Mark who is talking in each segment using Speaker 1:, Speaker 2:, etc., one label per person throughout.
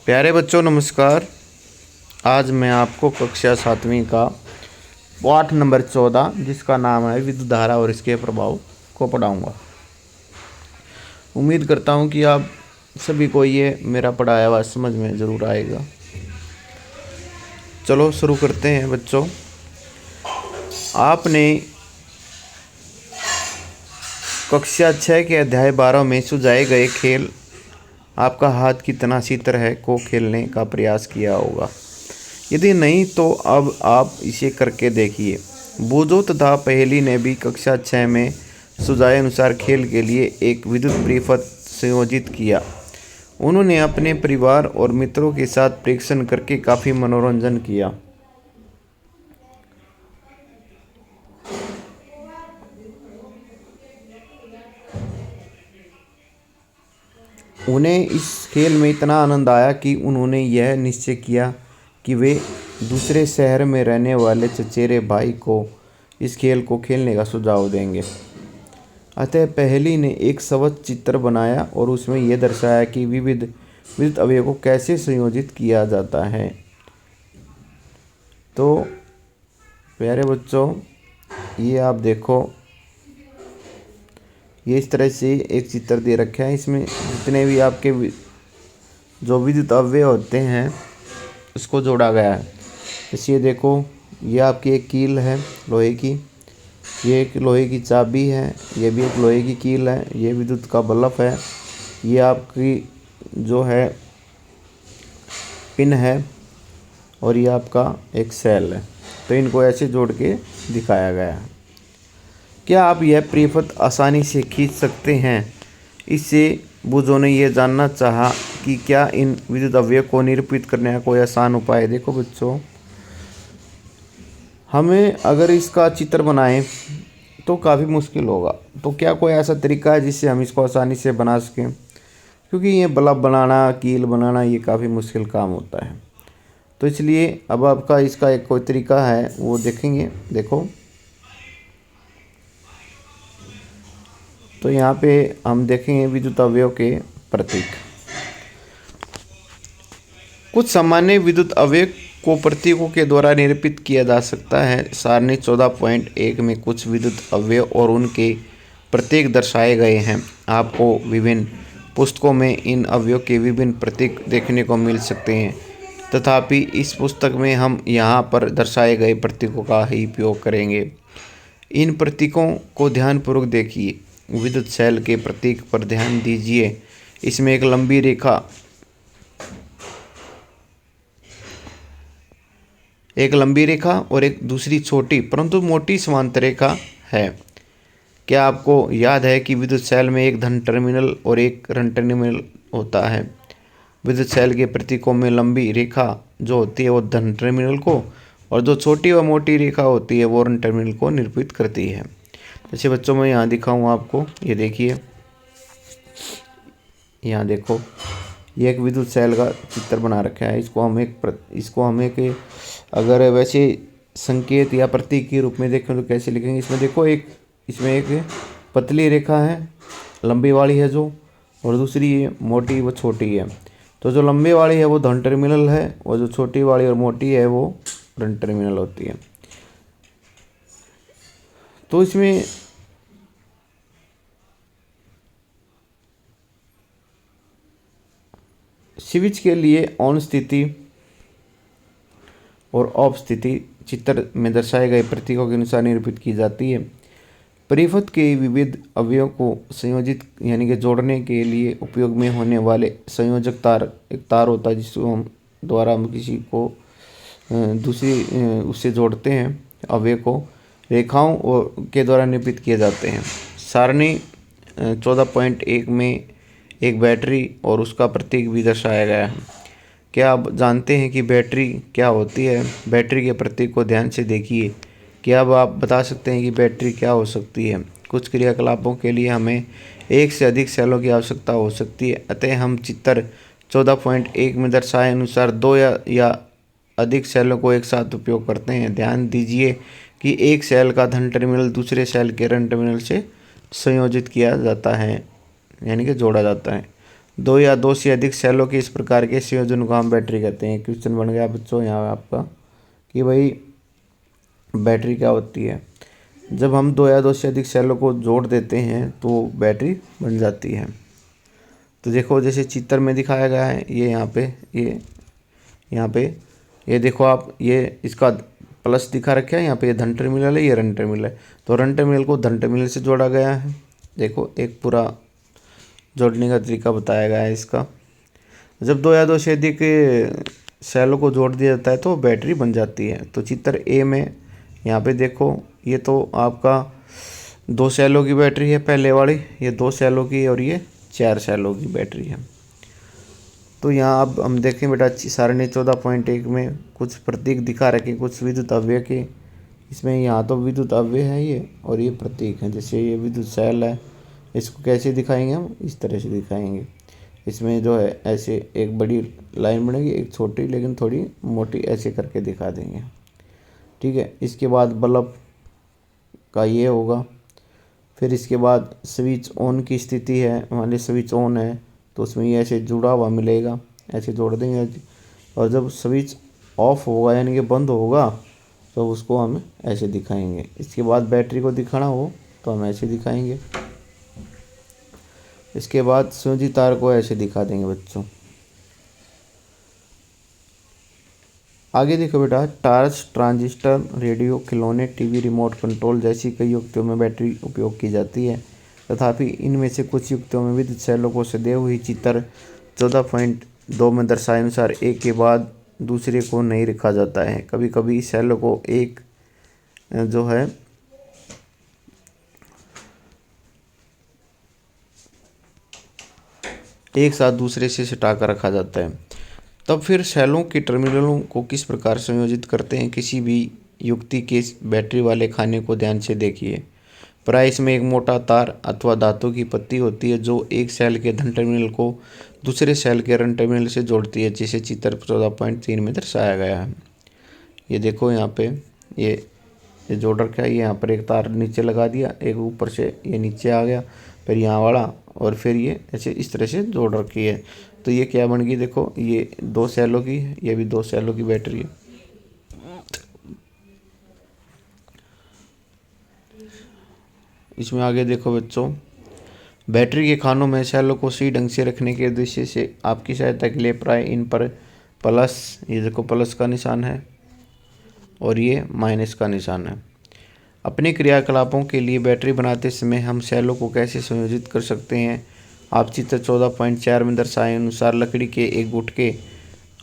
Speaker 1: प्यारे बच्चों नमस्कार। आज मैं आपको कक्षा 7वीं का पाठ नंबर 14 जिसका नाम है विद्युत धारा और इसके प्रभाव को पढ़ाऊंगा। उम्मीद करता हूं कि आप सभी को ये मेरा पढ़ाया हुआ समझ में ज़रूर आएगा। चलो शुरू करते हैं बच्चों। आपने कक्षा 6 के अध्याय 12 में सुझाए गए खेल आपका हाथ कितना शीतर है को खेलने का प्रयास किया होगा। यदि नहीं तो अब आप इसे करके देखिए। बूझो तथा पहेली ने भी कक्षा 6 में सुझाए अनुसार खेल के लिए एक विद्युत परिपथ संयोजित किया। उन्होंने अपने परिवार और मित्रों के साथ परीक्षण करके काफ़ी मनोरंजन किया। उन्हें इस खेल में इतना आनंद आया कि उन्होंने यह निश्चय किया कि वे दूसरे शहर में रहने वाले चचेरे भाई को इस खेल को खेलने का सुझाव देंगे। अतः पहेली ने एक स्वच्छ चित्र बनाया और उसमें यह दर्शाया कि विविध विद्युत अवयव को कैसे संयोजित किया जाता है। तो प्यारे बच्चों, ये आप देखो, ये इस तरह से एक चित्र दे रखा है। इसमें जितने भी आपके जो विद्युत अवयव होते हैं उसको जोड़ा गया है। जैसे ये देखो, ये आपकी एक कील है लोहे की, ये एक लोहे की चाबी है, ये भी एक लोहे की कील है, ये विद्युत का बल्ब है, ये आपकी जो है पिन है और ये आपका एक सेल है। तो इनको ऐसे जोड़ के दिखाया गया है। क्या आप यह परिपथ आसानी से खींच सकते हैं? इससे बूझो ने यह जानना चाहा कि क्या इन विद्युत अवयव को निरूपित करने का कोई आसान उपाय है। देखो बच्चों, हमें अगर इसका चित्र बनाएं तो काफ़ी मुश्किल होगा। तो क्या कोई ऐसा तरीका है जिससे हम इसको आसानी से बना सकें? क्योंकि ये बल्ब बनाना, कील बनाना, ये काफ़ी मुश्किल काम होता है। तो इसलिए अब आपका इसका एक कोई तरीका है वो देखेंगे। देखो, तो यहाँ पे हम देखेंगे विद्युत अवयव के प्रतीक। कुछ सामान्य विद्युत अवयव को प्रतीकों के द्वारा निरूपित किया जा सकता है। सारणी 14.1 में कुछ विद्युत अवयव और उनके प्रतीक दर्शाए गए हैं। आपको विभिन्न पुस्तकों में इन अवयव के विभिन्न प्रतीक देखने को मिल सकते हैं, तथापि इस पुस्तक में हम यहाँ पर दर्शाए गए प्रतीकों का ही उपयोग करेंगे। इन प्रतीकों को ध्यानपूर्वक देखिए। विद्युत सेल के प्रतीक पर ध्यान दीजिए। इसमें एक लंबी रेखा और एक दूसरी छोटी परंतु मोटी समांतर रेखा है। क्या आपको याद है कि विद्युत सेल में एक धन टर्मिनल और एक ऋण टर्मिनल होता है? विद्युत सेल के प्रतीकों में लंबी रेखा जो होती है वो धन टर्मिनल को, और जो छोटी व मोटी रेखा होती है वो ऋण टर्मिनल को निरूपित करती है। जैसे बच्चों मैं यहाँ दिखाऊँ आपको, ये देखिए, यहाँ देखो, ये एक विद्युत सेल का चित्र बना रखा है। इसको हम एक अगर वैसे संकेत या प्रतीक के रूप में देखें तो कैसे लिखेंगे? इसमें देखो, इसमें एक पतली रेखा है, लंबी वाली है जो, और दूसरी मोटी व छोटी है। तो जो लंबी वाली है वो धन टर्मिनल है और जो छोटी वाली और मोटी है वो ऋण टर्मिनल होती है। तो इसमें स्विच के लिए ऑन स्थिति और ऑफ स्थिति चित्र में दर्शाए गए प्रतीकों के अनुसार निरूपित की जाती है। परिपथ के विविध अवयवों को संयोजित यानी कि जोड़ने के लिए उपयोग में होने वाले संयोजक तार, एक तार होता है जिसको हम द्वारा हम किसी को दूसरी उससे जोड़ते हैं। अवयव को रेखाओं के द्वारा निरूपित किए जाते हैं। सारणी 14.1 में एक बैटरी और उसका प्रतीक भी दर्शाया गया है। क्या आप जानते हैं कि बैटरी क्या होती है? बैटरी के प्रतीक को ध्यान से देखिए। क्या अब आप बता सकते हैं कि बैटरी क्या हो सकती है? कुछ क्रियाकलापों के लिए हमें एक से अधिक सेलों की आवश्यकता हो सकती है। अतः हम चित्र 14.1 में दर्शाए अनुसार दो या अधिक सेलों को एक साथ उपयोग करते हैं। ध्यान दीजिए कि एक सेल का धन टर्मिनल दूसरे सेल के ऋण टर्मिनल से संयोजित किया जाता है, यानी कि जोड़ा जाता है। दो या दो से अधिक सेलों के इस प्रकार के संयोजन को हम बैटरी कहते हैं। क्वेश्चन बन गया बच्चों यहाँ आपका कि भाई बैटरी क्या होती है। जब हम दो या दो से अधिक सेलों को जोड़ देते हैं तो बैटरी बन जाती है। तो देखो जैसे चित्र में दिखाया गया है, ये यहाँ पे ये देखो आप, ये इसका प्लस दिखा रखा है, यहाँ पे ये धन टर्मिनल है, ये ऋण टर्मिनल है। तो ऋण टर्मिनल को धन टर्मिनल से जोड़ा गया है। देखो एक पूरा जोड़ने का तरीका बताया गया है इसका। जब दो या दो से अधिक सेलों को जोड़ दिया जाता है तो बैटरी बन जाती है। तो चित्र ए में यहाँ पे देखो, ये तो आपका 2 सेलों की बैटरी है पहले वाली, ये 2 सेलों की, और ये 4 सेलों की बैटरी है। तो यहाँ अब हम देखें बेटा सारणी 14.1 में कुछ प्रतीक दिखा रखे, कुछ विद्युत अवयव के। इसमें यहाँ तो विद्युत अवयव है ये, और ये प्रतीक है। जैसे ये विद्युत सेल है, इसको कैसे दिखाएंगे हम, इस तरह से दिखाएंगे। इसमें जो है ऐसे एक बड़ी लाइन बनेगी, एक छोटी लेकिन थोड़ी मोटी, ऐसे करके दिखा देंगे। ठीक है, इसके बाद बल्ब का ये होगा। फिर इसके बाद स्विच ऑन की स्थिति है, मान ली स्विच ऑन है तो उसमें ये ऐसे जुड़ा हुआ मिलेगा, ऐसे जोड़ देंगे। और जब स्विच ऑफ होगा यानी कि बंद होगा तो उसको हम ऐसे दिखाएंगे। इसके बाद बैटरी को दिखाना हो तो हम ऐसे दिखाएंगे। इसके बाद संयोजी तार को ऐसे दिखा देंगे बच्चों। आगे देखो बेटा, टार्च, ट्रांजिस्टर, रेडियो, खिलौने, टीवी, रिमोट कंट्रोल जैसी कई युक्तियों में बैटरी उपयोग की जाती है। तथापि इनमें से कुछ युक्तियों में विद्युत सेलों को सदैव हुई चित्र 14.2 में दर्शाए अनुसार एक के बाद दूसरे को नहीं रखा जाता है। कभी कभी सेलों को एक जो है एक साथ दूसरे से सटा कर रखा जाता है। तब फिर सेलों के टर्मिनलों को किस प्रकार संयोजित करते हैं। किसी भी युक्ति के बैटरी वाले खाने को ध्यान से देखिए। प्राय इसमें एक मोटा तार अथवा धातु की पत्ती होती है जो एक सेल के धन टर्मिनल को दूसरे सेल के ऋण टर्मिनल से जोड़ती है, जिसे चित्र 14.3 में दर्शाया गया है। ये देखो यहाँ पे ये जोड़ रखा है। ये यहाँ पर एक तार नीचे लगा दिया, एक ऊपर से ये नीचे आ गया, फिर यहाँ वाला, और फिर ये ऐसे इस तरह से जोड़ रखी है। तो ये क्या बन गई, देखो ये 2 सेलों की है, ये भी 2 सेलों की बैटरी है। इसमें आगे देखो बच्चों, बैटरी के खानों में सेलों को सही ढंग से रखने के उद्देश्य से आपकी सहायता के लिए प्राय इन पर प्लस, ये देखो प्लस का निशान है और ये माइनस का निशान है। अपने क्रियाकलापों के लिए बैटरी बनाते समय हम सेलों को कैसे संयोजित कर सकते हैं। आप चित्र 14.4 में दर्शाए अनुसार लकड़ी के एक गुटके,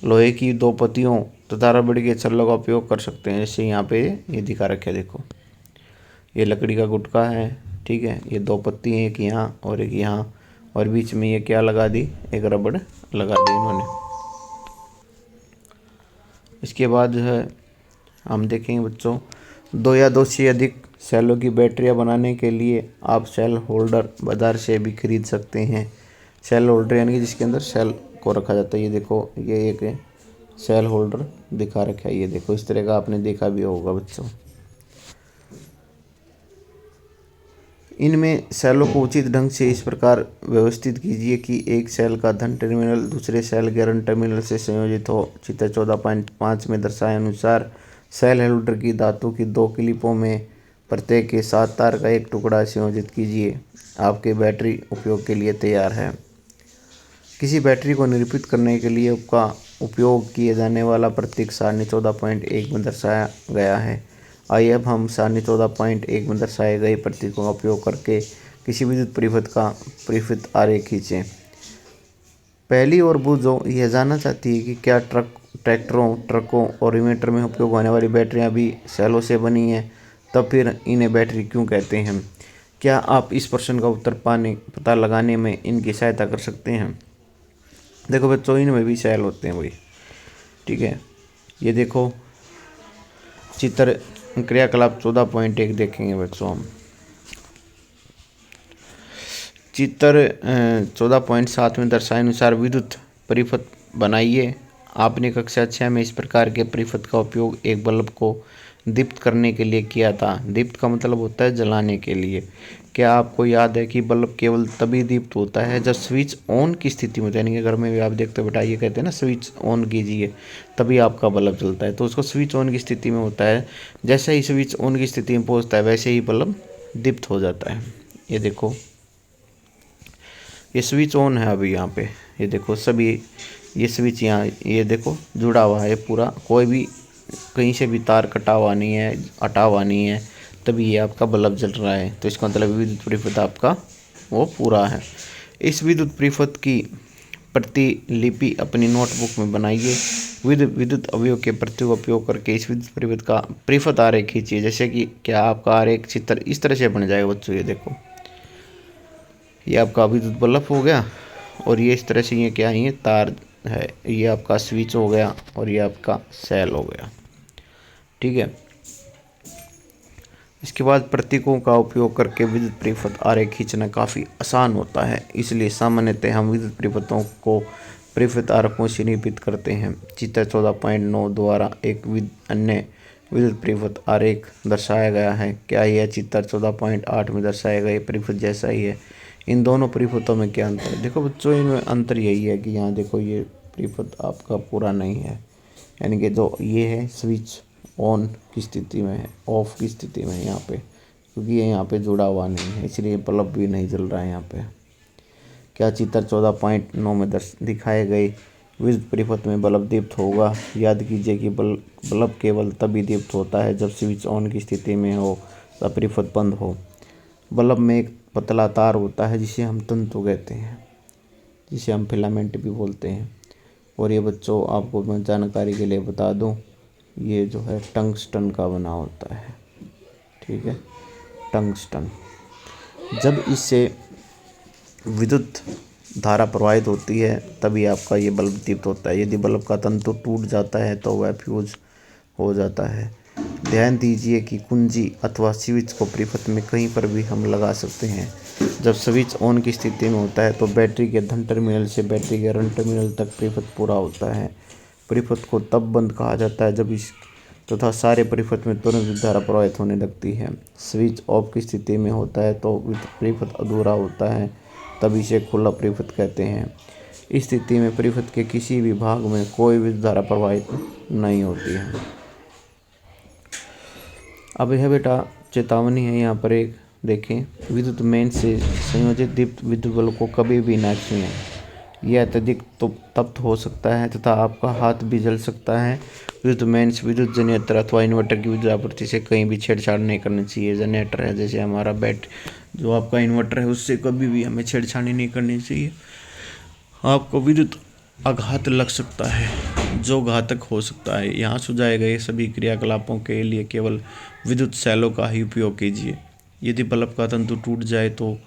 Speaker 1: लोहे की 2 पत्तियों तथा रबड़ के छल्लों का उपयोग कर सकते हैं। जैसे यहाँ पे ये दिखा रखे, देखो ये लकड़ी का गुटका है, ठीक है, ये 2 पत्ती हैं, एक यहाँ और एक यहाँ, और बीच में ये क्या लगा दी, एक रबड़ लगा दी इन्होंने। इसके बाद जो है हम देखेंगे बच्चों, 2 या 2 से अधिक सेलों की बैटरियां बनाने के लिए आप सेल होल्डर बाज़ार से भी खरीद सकते हैं। सेल होल्डर यानी कि जिसके अंदर सेल को रखा जाता है। ये देखो ये एक सेल होल्डर दिखा रखा है, ये देखो इस तरह का आपने देखा भी होगा बच्चों। इनमें सेलों को उचित ढंग से इस प्रकार व्यवस्थित कीजिए कि एक सेल का धन टर्मिनल दूसरे सेल के ऋण टर्मिनल से संयोजित हो। चित्र 14.5 में दर्शाए अनुसार सेल होल्डर की धातु की 2 क्लिपों में प्रत्येक के साथ तार का एक टुकड़ा संयोजित कीजिए। आपके बैटरी उपयोग के लिए तैयार है। किसी बैटरी को निरूपित करने के लिए उसका उपयोग किए जाने वाला प्रतीक सारणी 14.1 में दर्शाया गया है। आइए अब हम सारणी 14.1 में दर्शाए गए प्रतीकों का उपयोग करके किसी विद्युत परिपथ का परिपथ आरेख खींचें। पहली ओर बूझो यह जानना चाहती है कि क्या ट्रैक्टरों, ट्रकों और इन्वर्टर में उपयोग होने वाली बैटरियां भी सेलों से बनी हैं। तब फिर इन्हें बैटरी क्यों कहते हैं। क्या आप इस प्रश्न का उत्तर पता लगाने में इनकी सहायता कर सकते हैं। देखो बच्चों, इनमें भी सेल होते हैं भाई, ठीक है। ये देखो चित्र क्रियाकलाप 14.1 देखेंगे बच्चों हम। चित्र 14.7 में दर्शाए अनुसार विद्युत परिपथ बनाइए। आपने कक्षा 6 में इस प्रकार के परिपथ का उपयोग एक बल्ब को दीप्त करने के लिए किया था। दीप्त का मतलब होता है जलाने के लिए। क्या आपको याद है कि बल्ब केवल तभी दीप्त होता है जब स्विच ऑन की स्थिति में होता है, यानी कि घर में भी आप देखते हो बेटा, ये कहते हैं ना स्विच ऑन कीजिए तभी आपका बल्ब जलता है। तो उसको स्विच ऑन की स्थिति में होता है, जैसे ही स्विच ऑन की स्थिति में पहुंचता है वैसे ही बल्ब दीप्त हो जाता है। ये देखो, ये स्विच ऑन है अभी यहाँ पे, ये देखो सभी ये स्विच यहाँ ये देखो जुड़ा हुआ है पूरा, कोई भी कहीं से भी तार कटा हुआ नहीं है, हटा हुआ नहीं है, तभी ये आपका बल्ब जल रहा है। तो इसका मतलब विद्युत परिपथ आपका वो पूरा है। इस विद्युत परिपथ की प्रतिलिपि अपनी नोटबुक में बनाइए। विद्युत अवयव के प्रतीक उपयोग करके इस विद्युत परिपथ का परिपथ आरेख खींचिए। जैसे कि क्या आपका आरेख चित्र इस तरह से बन जाएगा बच्चों, ये देखो, ये आपका विद्युत बल्ब हो गया और ये इस तरह से ये क्या है, ये तार है, ये आपका स्विच हो गया और ये आपका सेल हो गया। ठीक है, इसके बाद प्रतीकों का उपयोग करके विद्युत परिपथ आरेख खींचना काफ़ी आसान होता है, इसलिए सामान्यतः हम विद्युत परिपथों को परिपथ आरेखों से निरूपित करते हैं। चित्र 14.9 द्वारा एक अन्य विद्युत परिपथ आरेख दर्शाया गया है। क्या यह चित्र 14.8 में दर्शाए गए परिपथ जैसा ही है? इन दोनों परिपथों में क्या अंतर है? देखो बच्चों, इनमें अंतर यही है कि यहाँ देखो ये परिपथ आपका पूरा नहीं है, यानी कि जो ये है स्विच ऑन की स्थिति में है, ऑफ की स्थिति में है यहाँ पे, क्योंकि ये यहाँ पे जुड़ा हुआ नहीं है, इसलिए बल्ब भी नहीं जल रहा है यहाँ पे। क्या चित्र 14.9 में दिखाए गए विद्युत परिपथ में बल्ब दीप्त होगा? याद कीजिए कि बल्ब केवल तभी दीप्त होता है जब स्विच ऑन की स्थिति में हो या परिपथ बंद हो। बल्ब में एक पतला तार होता है जिसे हम तंतु कहते हैं, जिसे हम फिलामेंट भी बोलते हैं। और ये बच्चों आपको मैं जानकारी के लिए बता दूं, ये जो है टंगस्टन का बना होता है। ठीक है, टंगस्टन। जब इससे विद्युत धारा प्रवाहित होती है तभी आपका ये बल्ब दीप्त होता है। यदि बल्ब का तंतु टूट जाता है तो वह फ्यूज हो जाता है। ध्यान दीजिए कि कुंजी अथवा स्विच को परिपथ में कहीं पर भी हम लगा सकते हैं। जब स्विच ऑन की स्थिति में होता है तो बैटरी के धन टर्मिनल से बैटरी के ऋण टर्मिनल तक परिपथ पूरा होता है। परिपथ को तब बंद कहा जाता है जब इस तथा सारे परिपथ में तुरंत विद्युत धारा प्रवाहित होने लगती है। स्विच ऑफ की स्थिति में होता है तो परिपथ अधूरा होता है, तब इसे खुला परिपथ कहते हैं। इस स्थिति में परिपथ के किसी भी भाग में कोई विद्युत धारा प्रवाहित नहीं होती है। अब यह बेटा चेतावनी है, यहाँ पर एक देखें, विद्युत मेन से संयोजित दीप्त विद्युत बल्ब को कभी भी न छुएं। यह अत्यधिक तप्त हो सकता है तथा आपका हाथ भी जल सकता है। विद्युत मेन्स विद्युत जनरेटर अथवा इन्वर्टर की विद्युत आपूर्ति से कहीं भी छेड़छाड़ नहीं करनी चाहिए। जनरेटर है जैसे हमारा जो आपका इन्वर्टर है, उससे कभी भी हमें छेड़छाड़ी नहीं करनी चाहिए। आपको विद्युत आघात लग सकता है जो घातक हो सकता है। यहाँ सुझाए गए सभी क्रियाकलापों के लिए केवल विद्युत सेलों का ही उपयोग कीजिए। यदि बल्ब का तंतु टूट जाए तो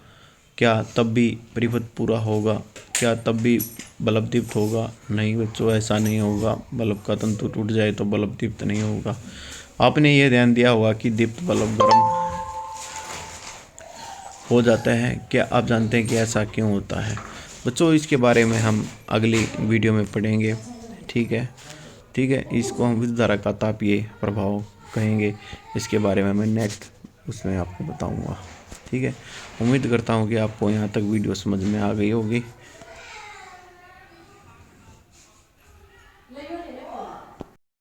Speaker 1: क्या तब भी परिपथ पूरा होगा? क्या तब भी बल्ब दीप्त होगा? नहीं बच्चों, ऐसा नहीं होगा। बल्ब का तंतु टूट जाए तो बल्ब दीप्त नहीं होगा। आपने ये ध्यान दिया होगा कि दीप्त बल्ब गर्म हो जाता है। क्या आप जानते हैं कि ऐसा क्यों होता है? बच्चों, इसके बारे में हम अगली वीडियो में पढ़ेंगे। ठीक है, इसको हम विद्युत धारा का तापीय प्रभाव कहेंगे। इसके बारे में मैं नेक्स्ट उसमें आपको बताऊंगा। ठीक है, उम्मीद करता हूँ कि आपको यहाँ तक वीडियो समझ में आ गई होगी।